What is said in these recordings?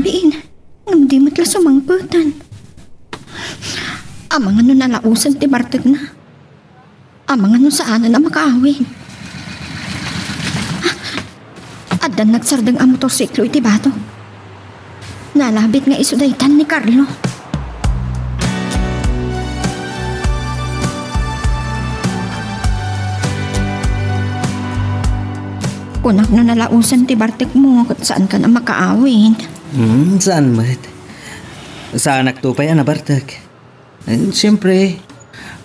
Grabe ngam di matla sumangputan. Amang ano nalausan ti Bartek na. Amang ano saan na makaawin. Adan nagsardang ang motorsiklo iti bato. Nalabit nga isudaytan ni Carlo. Kunak na nalausan ti Bartek mo kung saan ka na makaawin. Saan mat? Saan nagtupay na Bartek? Siyempre,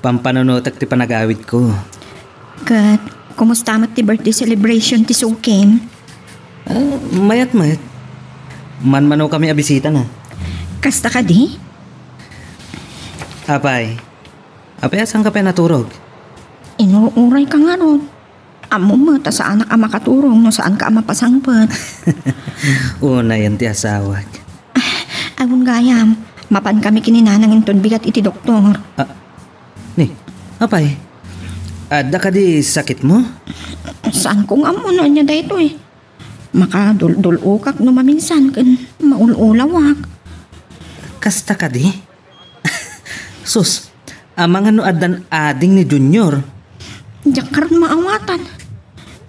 pampananutak ti panagawid ko. Kat, kumusta mat ti birthday celebration ti Sukim? Mayat. Man-mano kami abisita na. Kasta ka di? Apay, saan ka pa naturog? Inuuray ka nga ron. Amo mo, ta saan ka makaturong no saan ka mapasangpot. Una yan ti asawag. Agun gayam, mapan kami kininanang intun bigat iti doktor. Apay, ada ka di sakit mo? Saan kong amo na niya dahito Makadul-dul-ukak no maminsan kan maululawak. Kasta ka di? Sus, amang ano adan ading ni Junior. Diyak karon maawatan.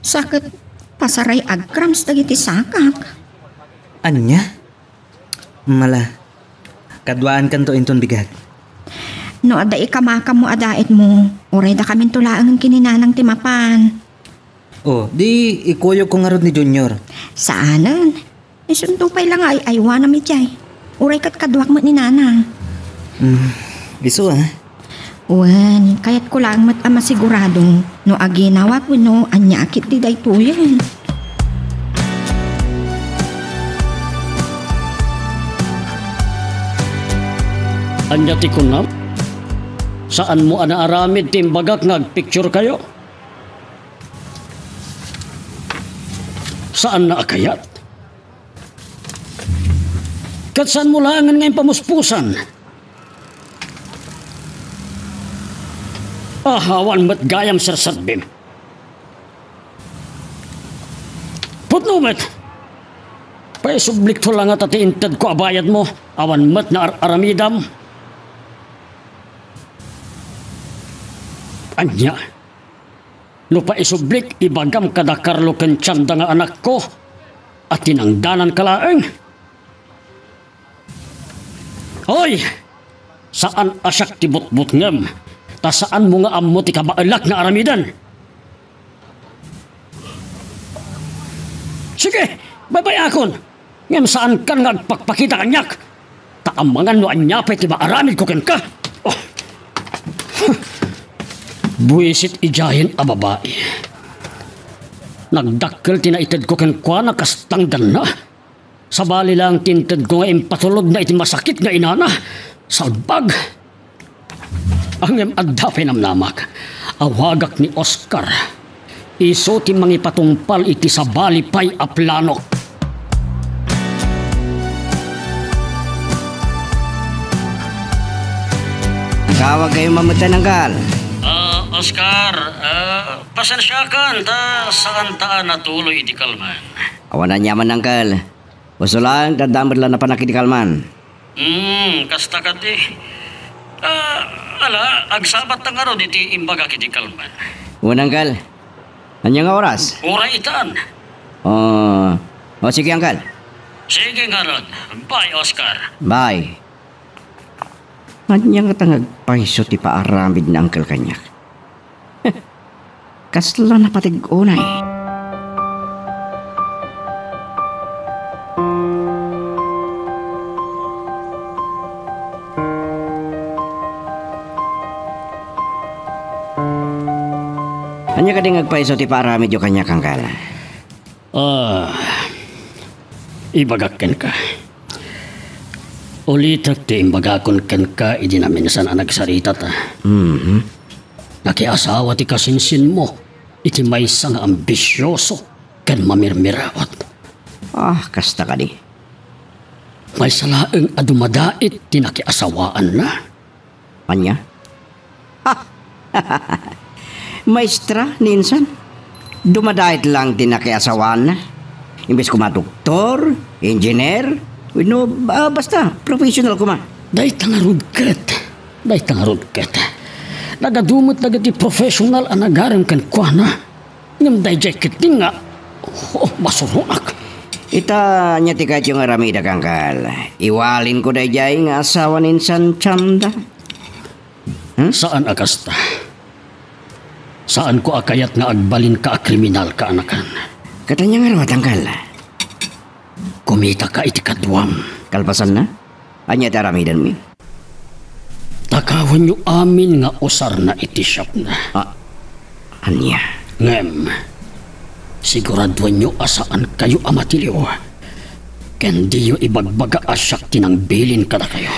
Sakit pasaray agkrams dagiti sakak. Anya? Mala, kadwaan kan to inton bigat. No ada ikamaka mo adait mo, oray da kamin tulaang ang kininanang timapan. Di ikuyog ko nga rod ni Junior. Saanan? Isuntupay lang ay aywa na mitjay. Oray kat kadwak mo ni nanang. Isu Wan, kaya't ko lang mat ama siguradong no aginawa ko no anyakit di daytoyan. Anya ti kunam? Saan mo anaaramid timbagak nagpicture kayo? Saan na akayat? Kat saan mo langan ngayon pamuspusan? Ahawan mat gayam sarsatbim. Putnumet! Paisublik to lang at atiintad ko abayad mo. Awan mat na aramidam. Anya, no paisublik ibagam kada Carlo ken tiyanda nga anak ko at tinangdanan kalaeng. Hoy! Saan asyak ti butbut ngem? Ta saan mo nga ammo ti kabaalak na aramidan? Sige, babayakon. Ngem saan kan nagpakpakita kanyak? Taamangan no anyapay ti maaramid ko ken ka. Buisit ijahin a babae. Nagdakkel tinaited ko ken kwa na kastangdan na. Sabali lang tinted ko nga impatulod na iti masakit nga inana. Salbag. Ang adapay namnamak. Awagak ni Oscar. Iso ti mangipatungpal iti sabali pay a planok. Kawag kayo mamatay ng gal. Oscar, pasensyakan ta saan taan natuloy iti kalman. Awanan yaman ng gal. Gusto lang, dadamad lang na panakit di kalman. Kasta ka di. Agsabat na nga ron iti imbaga kiti kalman. Unang gal. Anya nga oras? Oray itaan. Sige ang gal. Sige nga ron. Bye, Oscar. Bye. Anya nga tangag paiso ti paaramid na angkel kanyak. Kasla na patig unay. Anya ka ding agpaiso ti paaramid yung kanyak angkel. Ibagakken ka. Ulitak ti imbagakon ken ka idi na minsan ang nagsarita ta. Nakiasawa ti kasinsin mo iti maysa nga ambisyoso ken mamirmirawat. Kasta ka di. May salaeng adumadait ti nakiasawaan na. Anya? Maestra, ninsan. Dumadait lang din nakiasawaan na. Imbes kumadoktor, engineer, No, basta, professional ko ma. Day tangarudket. Nagadumot na gati professional ang nagaram kan kwa na. Ngam day jacket nga. Masurunak. Ita nya tikat yung aramida kangkal. Iwalin ko dayjay nga asawa ninsan chamda. Saan agasta? Saan ko akayat nga agbalin ka kriminal ka anakan? Katanya nga raw tangkal. Kumita ka iti kadwam. Kalpasan na? Anya ti aramidan mi? Takawan nyo amin nga usar na iti shop na. Anya? Ngem, siguraduan nyo asaan kayo amatiliw. Kendi yo ibagbaga asyak tinang bilin kada kayo.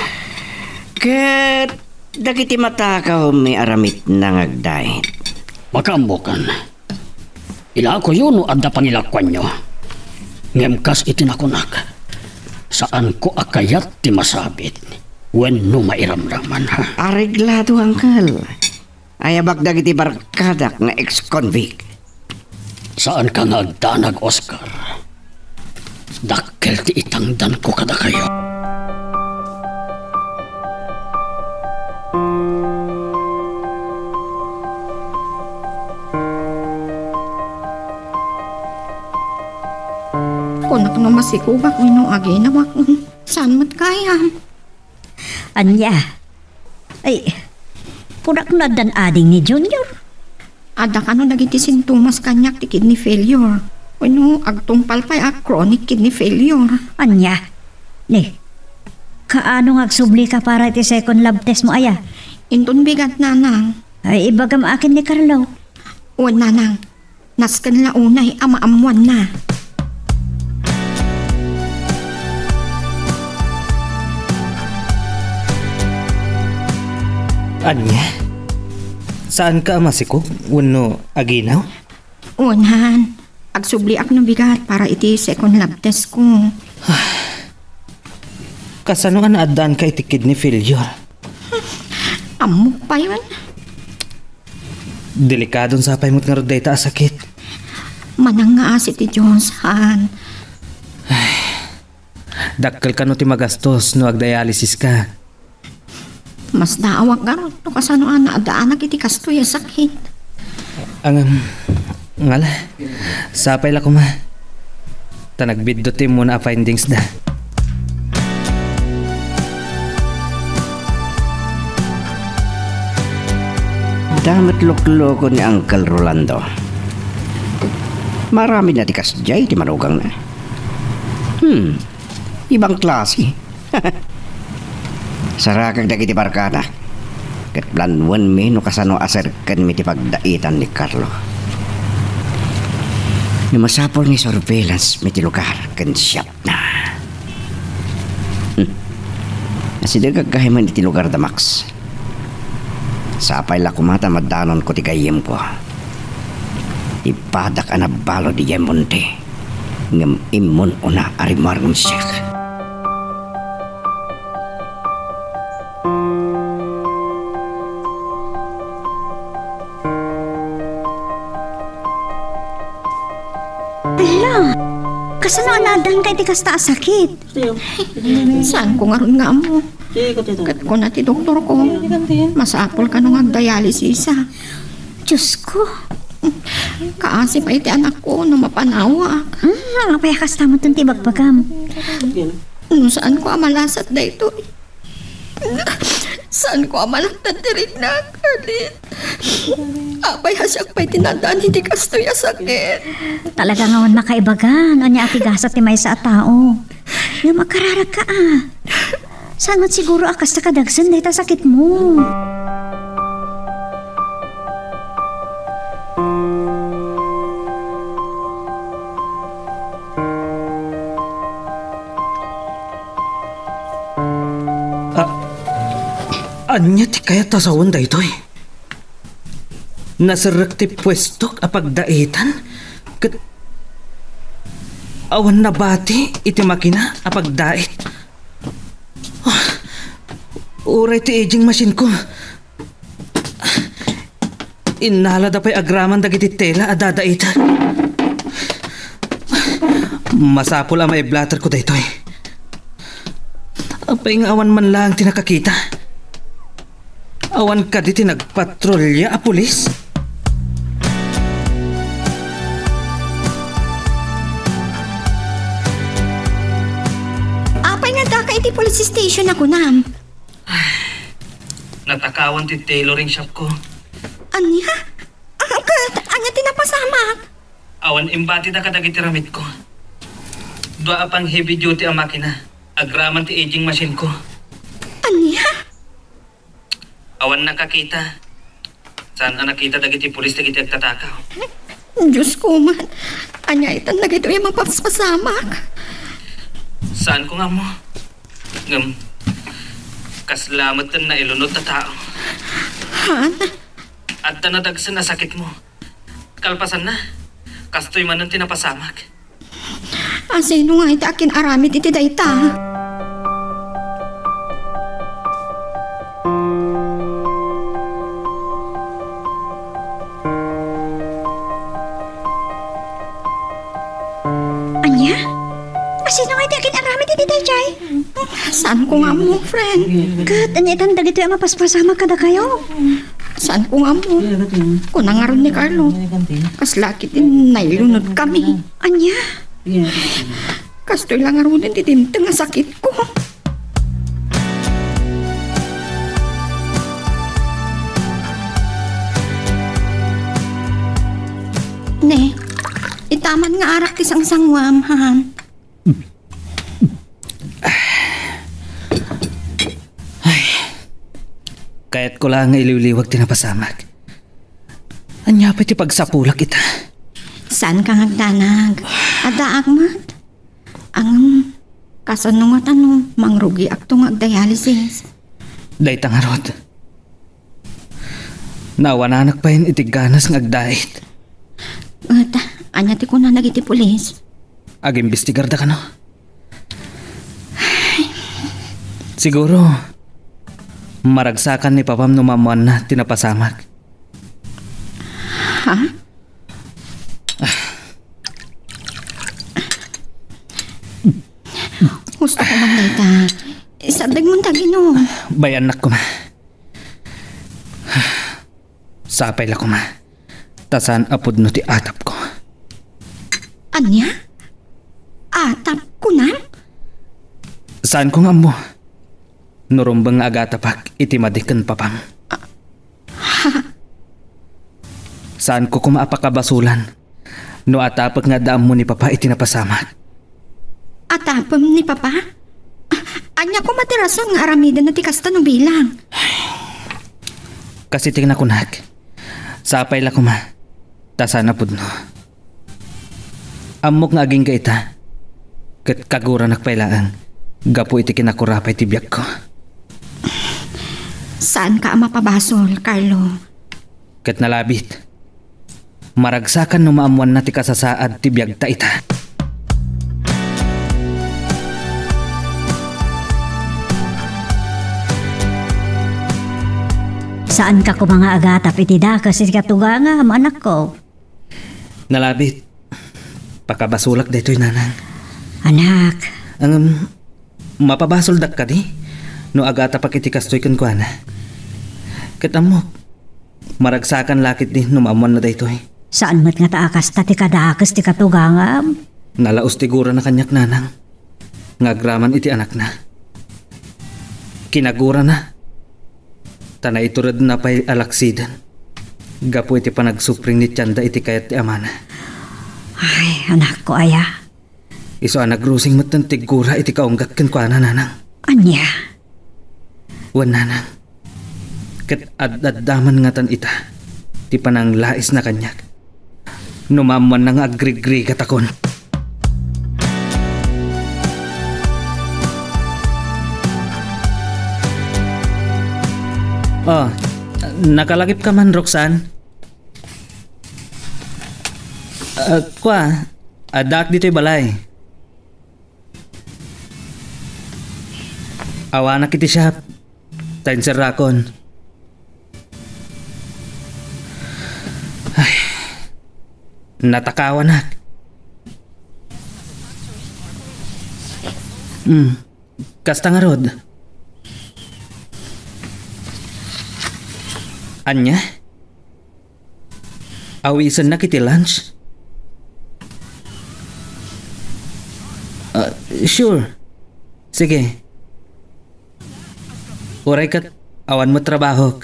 Ket, dagiti matakaw may aramit na ngagdahit. Makaambokan. Ila ko yun no adda pangilakwan nyo. Ngem kas itinakunak. Saan ko akayat ti masabit. When no mairamraman ha. Areglado angkal. Ayabak dagiti barkadak nga ex-convict. Saan ka nga agdanag, Oscar? Dakkel ti itangdan ko kada kayo. Kunak no masikubak wino agi na wakon. Saan mat kaya? Anya? Ay, purak na dan ading ni Junior. Ada ka no nagiti sintomas kanyak ti kidney failure. Wino agtungpal pa'y chronic kidney failure. Anya? Ni, kaano agsubli ka para iti second lab test mo aya? Indon bigat nanang. Ay, ibagam akin ni Carlo. Uwan nanang. Naskan la unay amaamuan na. Anya? Saan ka amasiko? Uno aginaw? Uwan, agsubli ak no bigat para iti second lab test ko. Kasano nga naadaan ka iti kidney failure? Amok pa yun. Delikadon sa paymot nga roday ta sakit. Manang nga si ti Jones, han. Dakkel ka no ti magastos no agdialysis ka. Mas daawag nga ron. No kasano nga naadaan iti kastoy ang sakit. Ngala, sapay la ko ma. Tanagbiddotin mo na findings da. Damat loko-loko ni Uncle Rolando. Marami na tikas jay ti manugang na. Ibang klase. Sarakag dagiti barkada. Ket planwan mi no kasano aserken mi ti pagdaitan ni Carlo. Ni masapol ni surveillance mi ti lugar ken siyap na. Asidagag kahiman iti lugar da Max. Sapay la kumata madanon ko ti gayem ko. Ipadak anabalo di Yemonte. Ngem imun una arimarong siya. Kasano anadan kay ti kasta sakit? Saan ko nga ron nga mo? Kat ko na ti doktor ko. Masapol ka nung agdialysis ha. Diyos ko. Kaasi pa iti anak ko no mapanawa. Napayakas tamo itong tibagpagam. No saan ko amalasat da ito? Saan ko amalasat dirig na kalit? Apay hasyak pa'y tinandaan hindi kastoy sakit. Talaga ngawan makaibagan. Anya atigasat ti may sa tao. Nga makararag ka Sangot siguro akas na kadagsan dahil sakit mo. Anya ti kaya tasawan da ito eh. Nasarag ti pwesto apagdaitan. Kat awan na bati iti makina apagdait. Uray ti aging machine ko. Inala da pa'y agraman dagiti tela a dadaitan. Masapol ang may blatter ko da ito eh. Apay nga awan man lang tinakakita. Awan ka di tinagpatrolya a pulis. Apay nga da ka iti police station ako nam. Natakawan ti tailoring shop ko. Anya? Anya tinapasamak? Awan imbati da kadagiti ramit ko. Dua apang heavy duty ang makina. Agraman ti aging machine ko. Anya? Awan nakakita. Saan ang nakita dagiti pulis dagiti agtatakaw? Diyos ko man. Anya itan na gito yung mapapasamak. Saan ko nga mo? Kaslamat na ilunod na tao. Han? At nadagsan na sakit mo. Kalpasan na. Kastoy man ang tinapasamak. Sino nga iti akin aramid iti dayta? Anya? Sino nga iti akin aramid iti dayjay? Saan ko nga mo, friend? Kat, anya itan dagito yung mapaspasama kada kayo? Saan ko nga mo? Kunang nga ron ni Carlo. Kaslakit din nailunod kami. Anya? Kastoy lang nga ron din titimtang nga sakit ko. Ne, itaman nga arak ti sang-sangwam, han. Kaya't ko lang iliwliwag tinapasamak. Anya pa ti pagsapulak kita. Saan ka ngagdanag? Adaak mat? Ang kasanungat mangrugi ak tungag dialysis. Day tangarot. Nawananak pa yun itiganas ngagdait. At anya ti ko na nagiti pulis. Ag-imbestigar da ka no? Siguro, maragsakan ni Papam numamuan na tinapasamak. Ha? Gusto ko man dayta. Isadag mong tagino. Bayanak ko ma. Sapay la ko ma. Tasan apod no ti atap ko. Anya? Atap ko na? Saan ko nga mo? Nurumbang agatapak iti madikan Papam. Saan ko kumaapakabasulan? No atapak nga daam mo ni Papa itinapasamak. Atapam ni Papa? Anya ko matirason nga aramidan na ti kasta no bilang. Kasi tingnan ko nak. Sapay la ko ma. Tasana pud no. Amok nga aging kaita. Kat kagura nakpailaan. Gapo iti kinakurapay ti biyak ko. Saan ka mapabasol, Carlo? Kat nalabit. Maragsakan no maamuan na ti kasasaad ti biyak ta ita. Saan ka ko mga agatap iti dakas iti katuga nga, anak ko? Nalabit. Pakabasulak daytoy nanang. Anak, Ang mapabasol dak ka di? No agata pa kiti kastoy kan ko ana. Kat amok. Maragsakan lakit di no maamuan na daytoy. saan mat nga taakas ti kadakas ti katuga nga? Nalaos tigura na kanyak nanang. Ngagraman iti anak na. Kinagura na. Tanay iturad na pa'y alaksidan. Gapo iti panagsupring ni Tianda iti kayat ti amana. Ay, anak ko aya. Iso anagrusing matan tigura iti kaunggak ken ko ana nanang. Anya? Wan nanang. Ket ad-addaman nga tan ita. Ti panang lais na kanyak. Numamuan nang agrigri katakon. Oh, nakalagip ka man, Roxanne. Kwa, adak dito'y balay. Awanak iti siya. Tayo sa rakon. Ay, natakawanak. Kasta nga rod. Anya? Awisan na kiti lunch? Sure. Sige. Uray kat awan mo trabaho.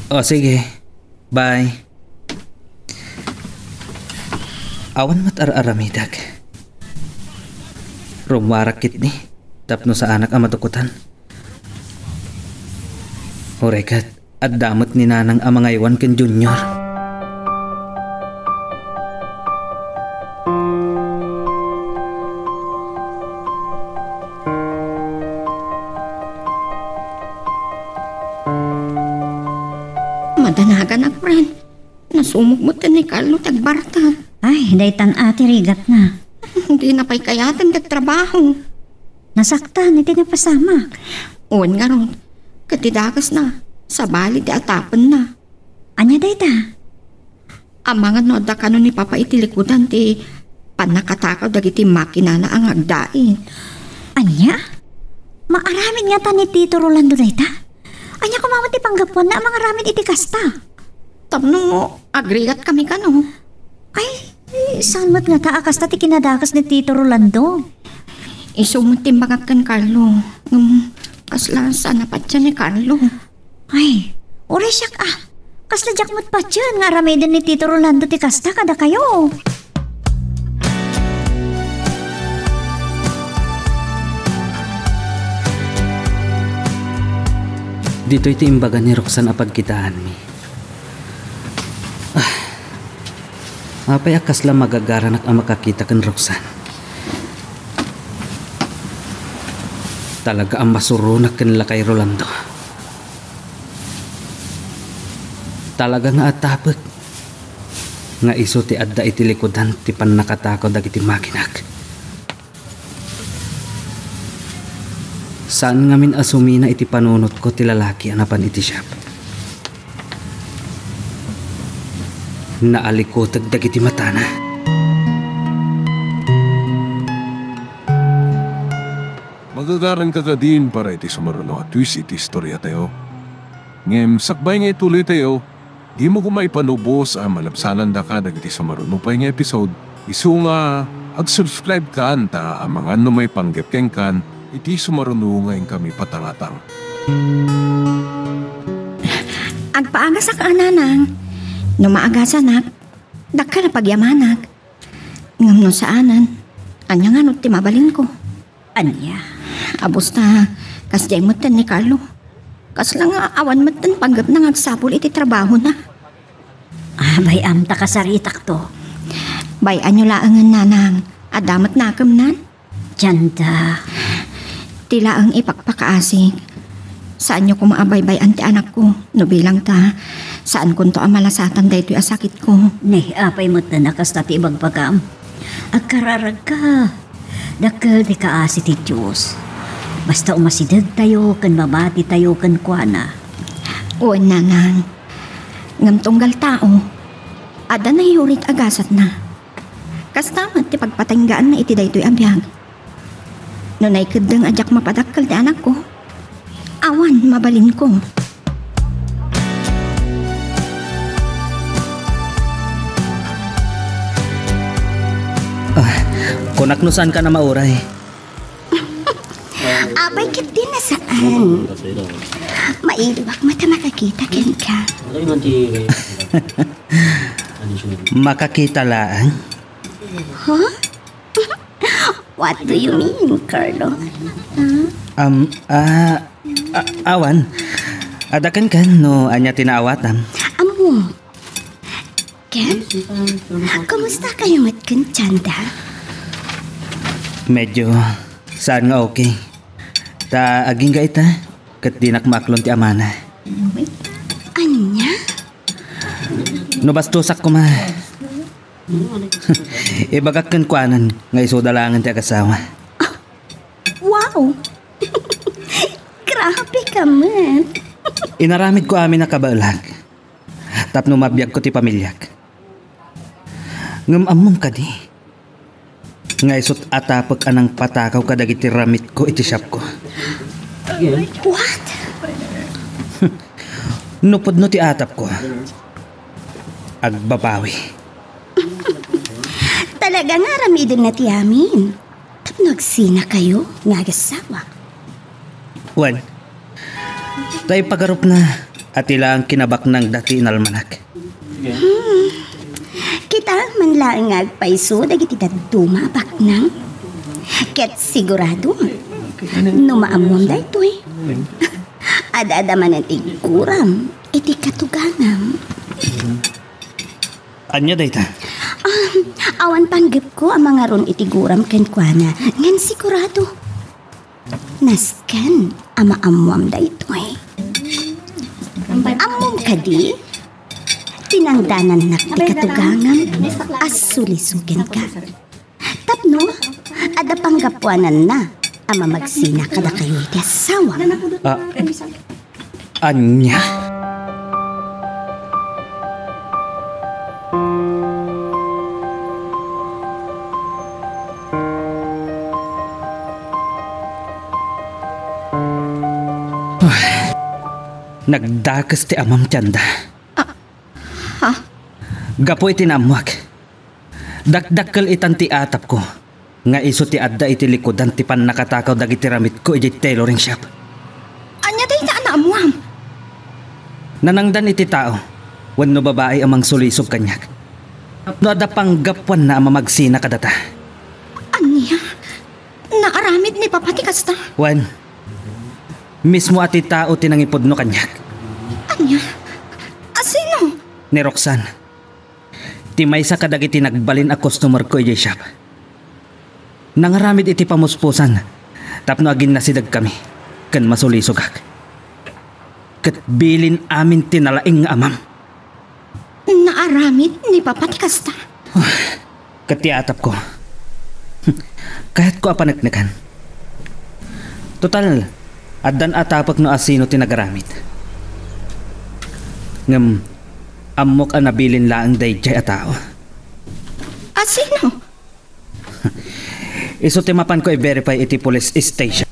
O sige. Bye. Awan mo't aramidag. Rumarakit ni. Tapno sa anak ang matukutan. Uray kat at damot ni nanang amangaywan ken junior. Madanagan ako rin. Nasumog mo ni Carlo tagbarta. Ay, daytan ati rigat na. Hindi na pa'y kayatan kagtrabaho. Nasaktan, iti napasama. Uwan nga ron. Katidakas na. Sa bali di atapan na. Anya dayta? Amang anoda kano ni Papa itilikudan ti panakatakaw dagiti makina na ang agdain. Anya? Maaramin nga ta ni Tito Rolando dayta? Anya kumamot ti panggapon na mga ramin iti kasta. Tapno, agrigat kami kano. Ay, saan mo't nga ta akasta ti kinadakas ni Tito Rolando? Isumot timbagak kan Carlo. Kasla sana pa siya ni Carlo. Ay, uri siyak kasla jak mo't pa dyan nga ramay din ni Tito Rolando ti kasta kada kayo. Dito iti imbaga ni Roxanne apagkitaan mi. Apay akas lang magagaranak ang makakita kan Roxanne. Talaga ang masurunak kanila kay Rolando. Talaga nga atapag. Nga iso ti adda iti likodan ti panakatakaw dagiti makinak. Saan nga min asumina iti panunot ko ti lalaki anapan iti shop. Naalikotag dagiti matana. Magagaran ka din para iti sumaruno at twist iti istorya tayo. Ngem sakbay nga ituloy tayo, di mo kumaipanubos ang malapsanan da ka dagiti sumaruno pa nga episode. Isu nga ag-subscribe ka anta ang mga may panggepkeng kan iti sumaruno ngayon kami patangatang. Agpaagas ak ananang. No maagasanak, dakka na pagyamanak. Ngam no saanan, anya nga no timabalin ko. Anya? Abos na, kas jay moten ni Carlo. Kas lang nga awan moten panggap na ngagsapol iti trabaho na. Bay amta kasaritak to. Bay anyo laangan nanang, adamat nakam nan. Janda. Tila ang ipakpakaasig. Saan nyo kumaabay-bay anti anak ko, no bilang ta, saan kunto ang malasatan dahito yung asakit ko. Ne, apay mo't na nakas tati ibagpagam. Agkararag ka. Dakal di kaasi ti Diyos. Basta umasidag tayo, kan mabati tayo, kan kuana. O nanang, ngam tunggal tao, ada na yurit agasat na. Kastamat ti pagpatanggaan na iti dahito yung abiyag. No naikadang adyak mapadakal ti anak ko, awan mabalin ko. Kunak no saan ka na mauray? Abay kit din na saan? Mailwak mata makakita kin ka. Makakita lang? Huh? What do you mean, Carlo? Awan. Adakan kan no anya tinaawatan. Amo. Ken? Kumusta kayo matkan, Chanda? Medyo saan nga okay. Ta aging ga ita kat dinak maklon ti amana. Anya? No bastusak ko ma. Ibagak kan kuanan nga iso dalangan ti akasawa. Wow! Grabe ka man. Inaramid ko amin na kabalag. Tapno mabiyag ko ti pamilyak. Ngam among ka di. Nga isot atapag anang patakaw kadagiti ramit ko iti shop ko. What? Nupod no ti atap ko. Agbabawi. Talaga nga ramidin na ti amin. Nagsina kayo, nga gasawa. Wan, tayo pagarup na at ila ang kinabak ng dati inalmanak. Kita man lang agpaiso dagiti dumabak nang. Ket sigurado, numaamon da ito eh. Ada-ada man ang tiguram, iti katuganam. Anya dayta? Awan panggip ko ang mga ron itiguram kenkwana, ngan sigurado. Nasken, ama amuam da ito eh. Amom ka di? Tinangdanan na ti katugangan, as sulisukin ka. Tapno, ada panggapuanan na, ama magsina kada kayo iti asawa. Anya? Nagdakas ti amam tiyanda. Gapo iti namuak. Dakdakkel itan ti atap ko. Nga iso ti adda iti likodan ti pan nakatakaw dagiti ramit ko iti tailoring shop. Anya day na anaamuam? Nanangdan iti tao. Wenno babae amang sulisog kanyak. No ada panggapwan na amamagsina kadata. Anya? Naaramid ni papati kasta? Wan, mismo ati tao tinangipod no kanyak. Anya? Asino? Ni Roxanne. Ti maysa kadagiti nagbalin a customer ko iti shop. Nangaramid iti pamuspusan. Tapno agin nasidag kami. Kan masulisogak. Kat bilin amin tinalaing nga amam. Naaramid ni papati kasta? Katiatap ko. Kahit ko apanagnagan. Total, addan atapak no asino tinagaramid. Ngam, amok ang nabilin laang dayjay a tao. Asino? Iso timapan ko i-verify iti police station.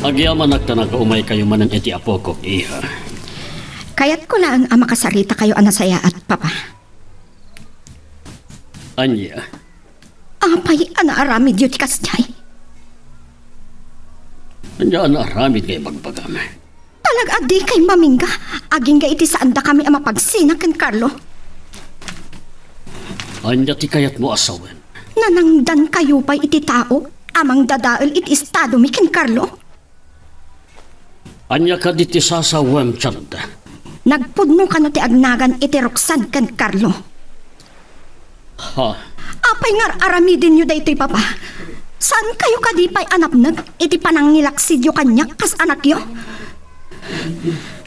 Agyaman nagtanag umay kayo manan iti apo ko, iha. Kaya't ko lang ang makasarita kayo anasaya at papa. Anya, Apay anaaramid yu ti kastay. anya na aramid kay bagbagam. Talag-adi kay mamingga. Aging ga iti saan da kami ang mapagsina ken Carlo. Anya ti kayat mo asawen. Nanangdan kayo pa iti tao. Amang dadael iti estado mi ken Carlo. Anya ka diti sasawem tiyanda. Nagpudno ka no ti agnagan iti Roxanne ken Carlo. Ha, Apay nga aramidin nyo da ito'y papa. Saan kayo kadipay anapnag? Iti panangilaksidyo kanya kas anak yo?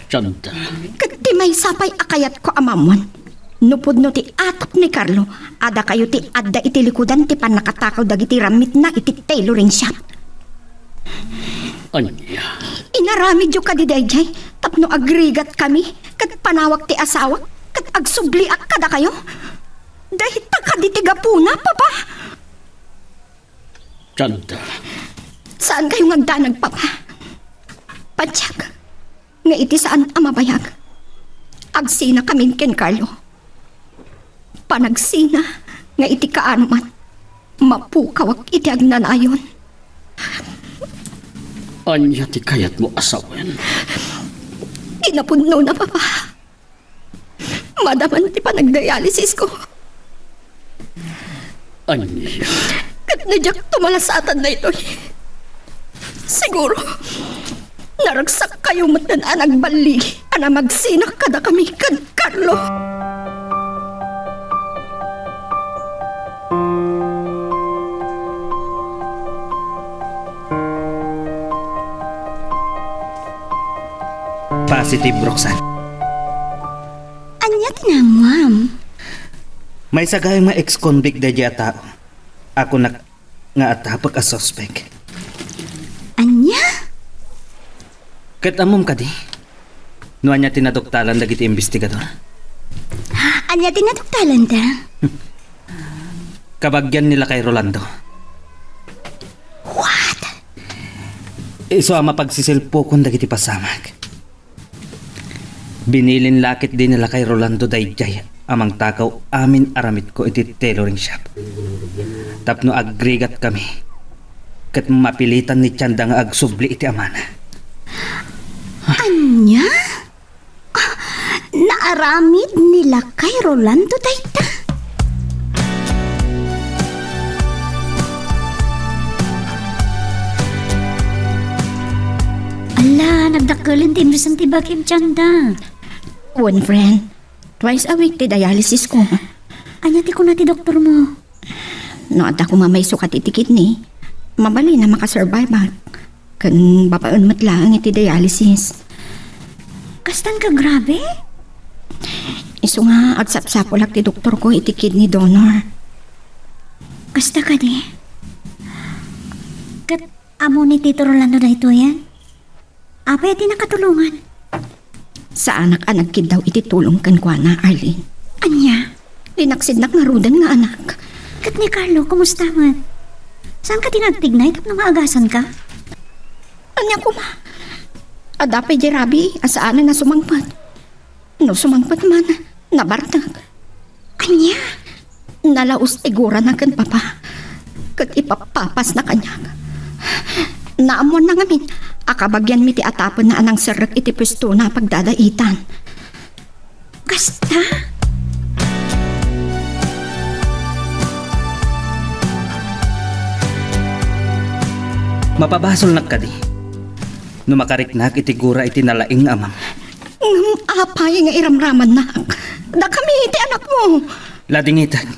tiyanda. Kati may sapay akayat ko amamuan. Nupod no ti atap ni Carlo. Ada kayo ti adda iti likudan ti panakatakaw dagiti ramit na iti tailoring shop. Anya, Inaramid yo kadidayjay. Tapno agrigat kami. Kat panawag ti asawa. Kat agsubliak kada kayo. Dahil takaditiga-puna, papa. tiyanda. Saan kayo ngagdanag, papa? Patsyak. Nga iti saan amabayag. Agsina kami ken Carlo. Panagsina nga iti kaanuman. Mapukawak iti agnanayon. Anya ti kayat mo asawen. Inapudno na, papa. Madaman ti panagdialysis ko. Anya, Kat nadyak tumalasatan na ito. Siguro, naragsak kayo matan anag bali. Ana magsinak kada kami kan Carlo. Positive, Roxanne. Anya tinamwam. May sagayang mga ex-convict da dya tao. Ako nga atapag a suspect. Anya? Kat amom ka di. Nuan niya tinadoktalan dagiti investigador. Anya tinaduktalan ta? Kabagyan nila kay Rolando. What? Iso ang mapagsisilpo kung dagiti pasamag. Binilin lakit din nila kay Rolando dayjay amang takaw amin aramid ko iti tailoring shop. Tapno agrigat kami. Kat mapilitan ni Tianda nga agsubli iti amana. Anya? Naaramid nila kay Rolando dayta? Ala, nagdakalin ti imbisan ti Bakim Tianda. One friend, twice a week ti dialysis ko. Anya ti ko na ti doktor mo. Noada ko mamay sukat iti kidney. Mabali na makasurvive ba? Kan bapaon matlaang iti dialysis. Kastan ka grabe? Iso nga agsapsapolak ti doktor ko iti kidney donor. Kasta ka di? Kat amo ni Tito Rolando na ito yan? Apay di nakatulungan. Sa anak-anak kid daw iti tulong kan kwa na, Arlene. Anya? Linaksid na nga rudan nga anak. Kat ni Carlo, kumusta man? Saan ka tinagtignay tap na maagasan ka? Anya ko ma? Adapay di rabi, asaan na sumangpat. No sumangpat man, nabartag. Anya? Nalaos igura na kan papa. Kat ipapapas na kanya. Naamon na ngamin, akabagyan mi ti atapon na anang serek iti pwesto na pagdadaitan. Kasta? Mapabasol na kadi. Numakariknak iti gura iti nalaing amam. Apay nga iramraman na. Da kami iti anak mo. Ladingitan.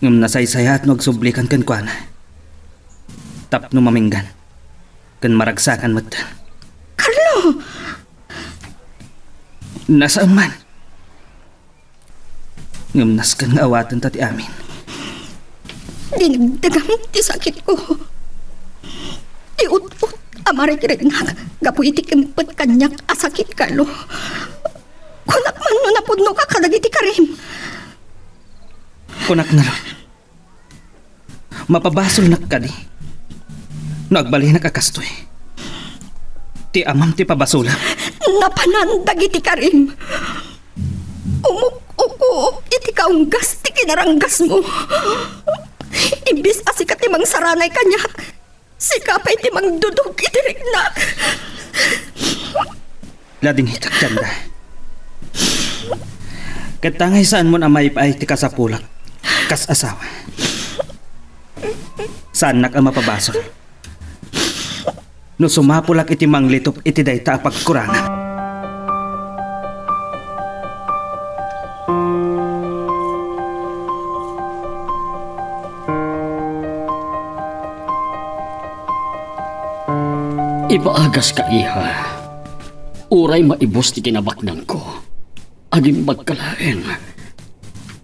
Ngam nasaysaya at nagsublikan kan kuana. Tapno maminggan. Kan maragsakan matan. Carlo! Nasaan man? Ngam naskan nga awatan tati amin. Dinagdagang ti sakit ko. Iut-ut amarikirig na gapu iti kempet kanyak asakit Carlo. Kunak man no napudno ka kadagiti karim. Kunak na ron. Mapabasol na kadi. Nagbali na kakastoy. Ti amam ti pabasula. Napanandag iti karim. Umuk-uku iti kaunggas ti kinaranggas mo. Ibis asikat timang saranay kanyak. Sikapay timang dudog iti rignak. Lading hitak Tianda. Katangay saan mo na maipaay ti kasapulak. Kas asawa. Saan nak ang mapabasol? No sumapulak iti manglitop iti dayta pagkurangan. Ipaagas ka, iha. Uray maibos ti kinabaknan ko. Aging magkalaeng.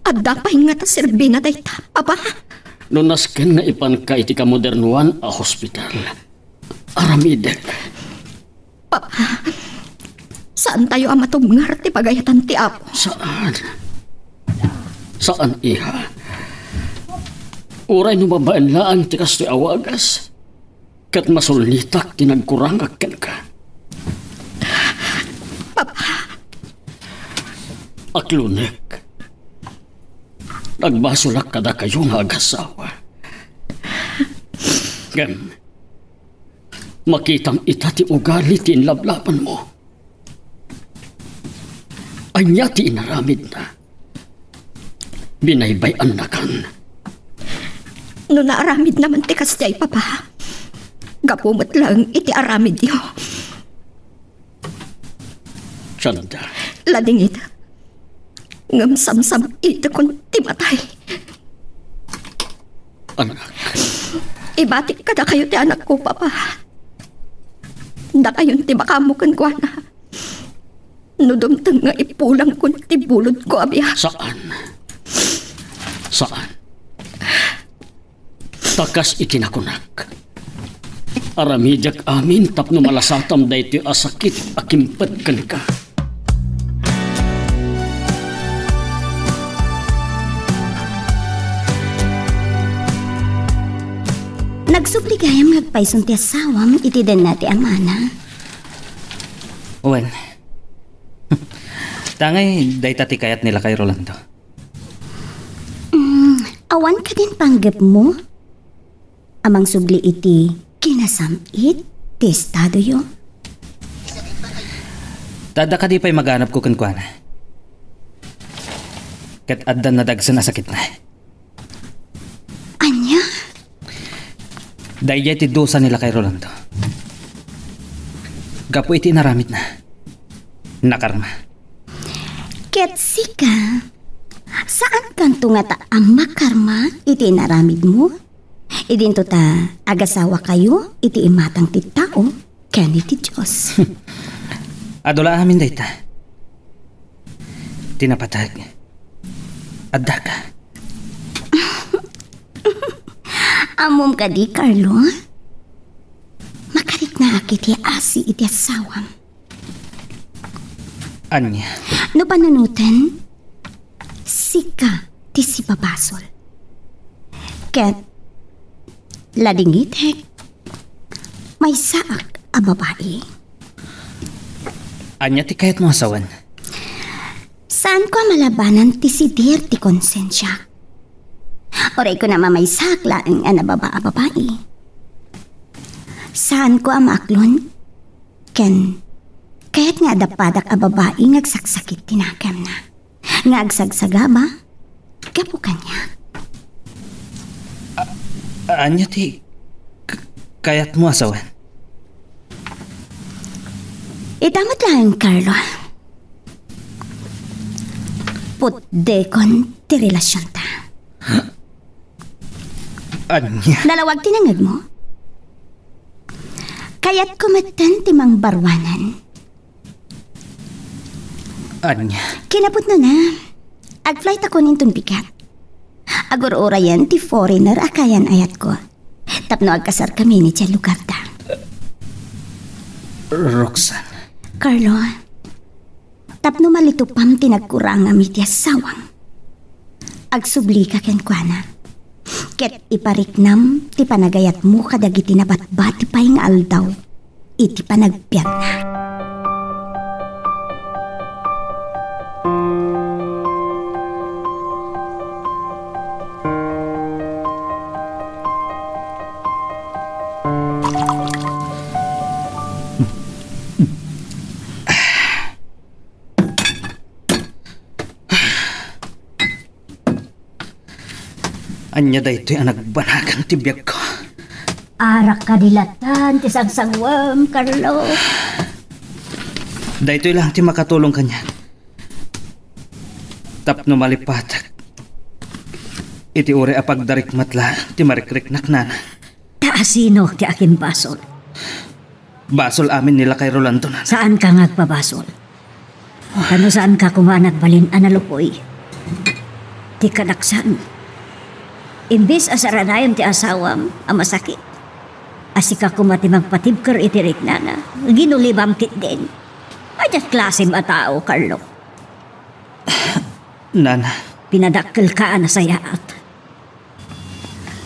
At dapay nga ta serbi na dayta, papa. Nunasken nga ipan ka iti kamodernuan a hospital. Aramidek. Papa, saan tayo ang matubngar ti pagayatan ti apo? Saan? Saan, iha? Uray numabaan laan ti kastoy awagas. Kat masulnitak tinagkurangag ka. Papa, Aklunek. Nagbasulak kada kayo nga agasawa. Gan, makitang ita ti ugali ti inlablaban mo. Anya ti inaramid na. Binaybayan na kan. no naaramid naman ti kastay, papa. Gapumot lang iti aramid yo. Tianda. Ladingit. Ngam samsam iti kon ti matay. Anak. Ibatik kada kayo ti anak ko, papa. Da kayon ti makamukan ko na. Nudumtang nga ipulang kun ti bulod ko, abya. Saan? Saan? Takas itinakunak. Aramidyak amin tapno malasatam daytoy asakit akimpet kalika. Nagsupligayam ngagpaisun ti asawam iti den nati amana. Wen. Tangay, day tati kayat nila kay Rolando. Awan ka din panggap mo? Amang subli iti kinasamit ti estado yo. Tada ka di pa'y maghanap ko kankwana. Kat addan na dagsan na sakit na. Anya? Dahil ti dosa nila kay Rolando. Gapo iti naramit na. Nakarma. Ket sika, saan kanto nga ta ang makarma iti naramid mo? Idinto ta agasawa kayo iti imatang ti tao ken iti Diyos. Adula amin dayta. Tinapatag. Adda ka. Amom ka di, Carlo. Makarit na akit asi iti asawam. Anya. No panunutan, sika ti si babasol. Ket, ladingitek, may saak a babae. Anya ti kayat mo asawan. Saan ko malabanan ti sidir ti konsensya? Oray ko na may sakla ang babae. Saan ko amaklon? Ken, kaya't nga dapadak a babae ngagsaksakit tinakam na. Ngagsagsagaba, gapo kanya. Anya ti kayat mo asawan. Itamot lang, Carlo. Putdekon ti relasyon ta. Anya. Dalawag tinangag mo? Kaya't kumatan ti mang barwanan. Anya. Kinapot na na. Ag-flight ako nintong bigat. Agur-ura yan ti foreigner akayan ayat ko. Tapno agkasar kami ni tiyan lugar ta. Roxanne. Carlo, tapno malitupam tinagkurang ami ti asawang. Agsubli ka ken kuana. Ket ipariknam ti panagayat mo kadagiti nabatbat ti paing aldaw. Iti panagbiag na. Anya daytoy ang nagbanagang tibiyag ko. Arak ka dilatan, ti sagsangwam, Carlo. Daytoy lang ti makatulong kanya. Tapno malipatak. Iti uri apagdarik matla ti marikrik naknana. Taasino ti akin basol? Basol amin nila kay Rolando na. Saan ka ngagpabasol? Ano saan ka kumanag balin analupoy? Ti kadaksan. Imbis asaranayon ti asawam ang masakit. Asika kumati magpatibker iti riknana. Ginulibam kit din. Adyat klasim a tao, Carlo. Nana. Pinadakkel ka na sayaat.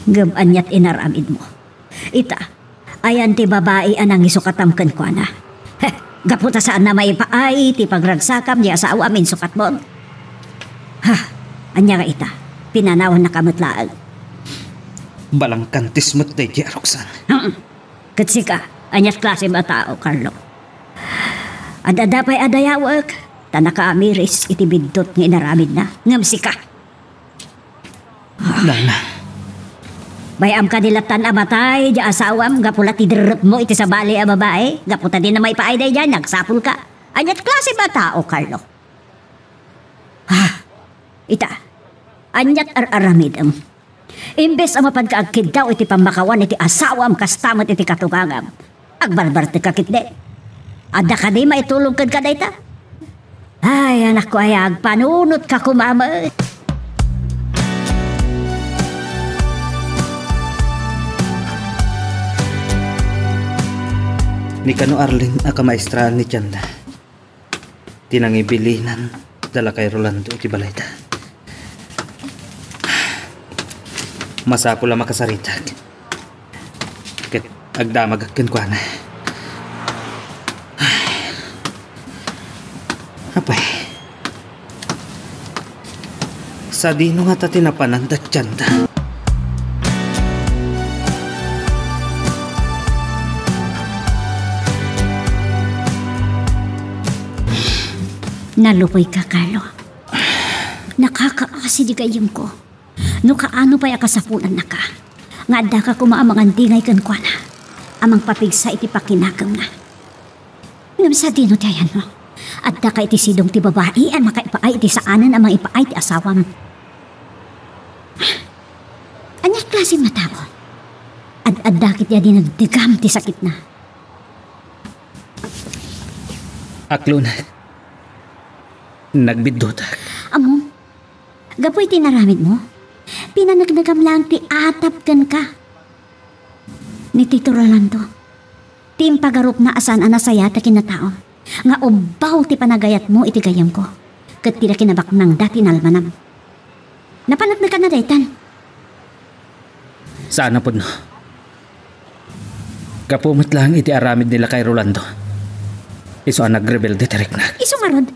Gabanyat inaramid mo. Ita, ayan ti babae anang isukatamken ko na. Gaputa saan na may paay ti pagragsakam di asawa min sukat mo. Ha, anya ka ita. Pinanawan na kamutlaan. Balang kantis mo't day di Roxanne. Katsi ka, anyat klase ba tao, Carlo? Adadapay adayawag, tanaka amiris iti bidot nga inaramid na, ngamsi ka. Nana. Bayam ka nilatan amatay, di asawam, gapula tidirap mo iti sa bali a babae, gaputa din na may paayday dyan, nagsapul ka. Anyat klase ba tao, Carlo? Ha, ita, anyat ar-aramid ang imbes ang mapagkaagkid daw iti pamakawan iti asawam kastamot iti katugangam. Agbarbar ti kakit de. Ada ka di maitulong kad ka dayta? Ay, anak ko ay agpanunot ka kumama. Ni kano Arlene aka maestraan ni Chanda. Tinangibilinan dala kay Rolando iti balayta. Masako lang makasaritag. Ket agdamag ken kuana. Apay. Sa dino nga ta tinapanan da Chanda. Nalupoy ka, Carlo. Nakakaasi di gayam ko. No kaano pa'y akasapulan na ka. Nga adda ka kumaamang dingay kan kwa na. Amang papigsa iti pakinagam na. Ngam sa dino tayan mo. Adda ka iti sidong ti babae ang makaipaay iti saanan amang ipaay ti asawam. Anyat klaseng matao. Adda kit ya di nagdigam ti sakit na. Aklon. Nagbidot. Amo, gapoy tinaramid mo? Pinanagnagam lang ti atap kan ka. Ni Tito Rolando, tim pagarup na asan anasaya ta kinatao. Nga ubaw ti panagayat mo iti gayam ko. Kat tila kinabak ng dati nalmanam. Napanag na ka na daytan. Saan po no? Kapumit lang iti aramid nila kay Rolando. Iso ang nagrebelde tirik na. Iso marod.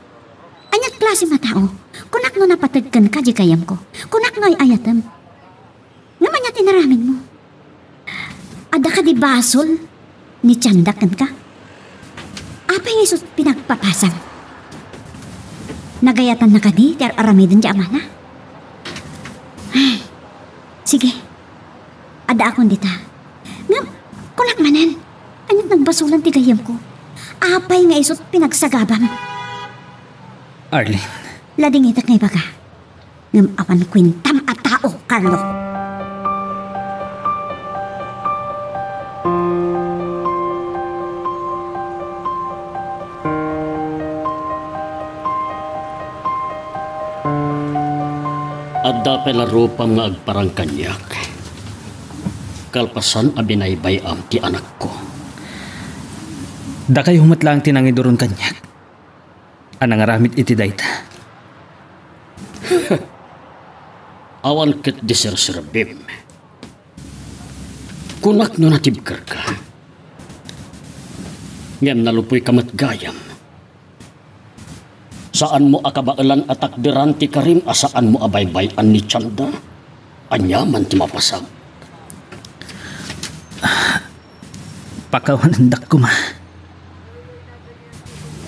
Anyat klase matao. Kunak no napatagkan ka di kayam ko. Kunak no'y ayatam. Naman niya tinaramin mo. Ada ka di basol? Ni tsandakan ka? Apay nga isos pinagpapasang. Nagayatan na ka di, tiyar aramidin di amana. Ay, sige. Ada akong dita. Ngam, kunak manan. Anyat nagbasulan ti gayam ko. Apay nga isos pinagsagabam. Arlene. Lading itak ngay baga. Ngam awan kwintam at tao, Carlo. Adda pelarupam nga agparang kanyak. Kalpasan abinaybayam ti anak ko. Da kayo humatlang tinangiduron kanyak. Anang aramid iti dayta. Awan ket diserserbim. Kunak no natibker ka. Ngem nalupoy kamat gayam. Saan mo akabailan at takdiran ti Karim asaan mo abaybayan ni Chanda? Anyaman ti mapasam. Pakawanandak ko ma.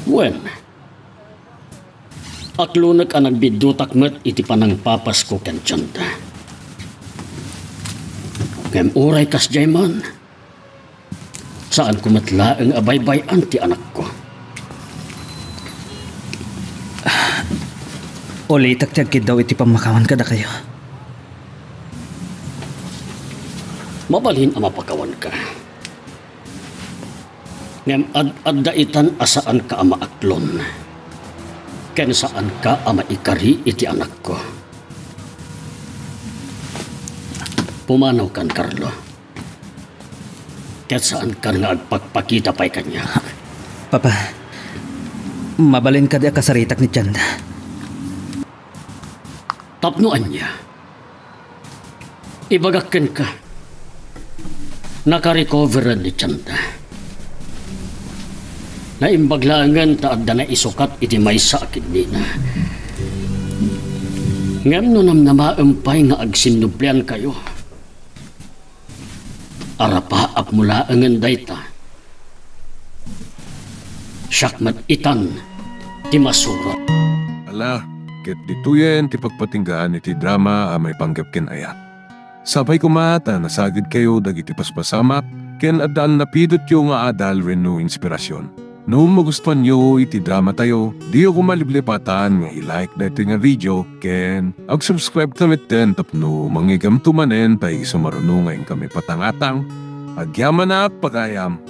Wen, aklunag ang nagbidutak met iti panang papas ko ken Chanda. Ngem uray kas jayman. Saan ko matlaang abaybayan ti anak ko? Ulitak tiyagkid daw iti pamakawan kada kayo. Mabalhin ang mapakawan ka. Ngem ad-addaitan asaan ka ama aklon. Ken saan ka ama ikari iti anak ko. Pumanaw kan Carlo. Ket saan ka nga agpagpakita pa'y kanya. Papa, mabalin ka di akasaritak ni Chanda. Tapnoan niya. Ibagakken ka. Nakarecoveran ni Chanda. Naimbaglangan taadda na isukat iti may sa akin nina. Ngam no namnamaumpay nga agsinublian kayo. Arapaap mula angan dayta. Syakmat itan ti masura. Ala, ket dituyen ti pagpatinggaan iti drama a may panggap ken ayat. Sabay kumata nasagid kayo dagiti paspasamak ken addaan napidot yo nga adal renno inspirasyon. No magustuhan nyo iti drama tayo, di ako maliblipatan nga i-like dito nga video ken ag-subscribe tamit din tapno mangigam tumanen tayo sumarunungan kami patangatang agyaman na pagayam.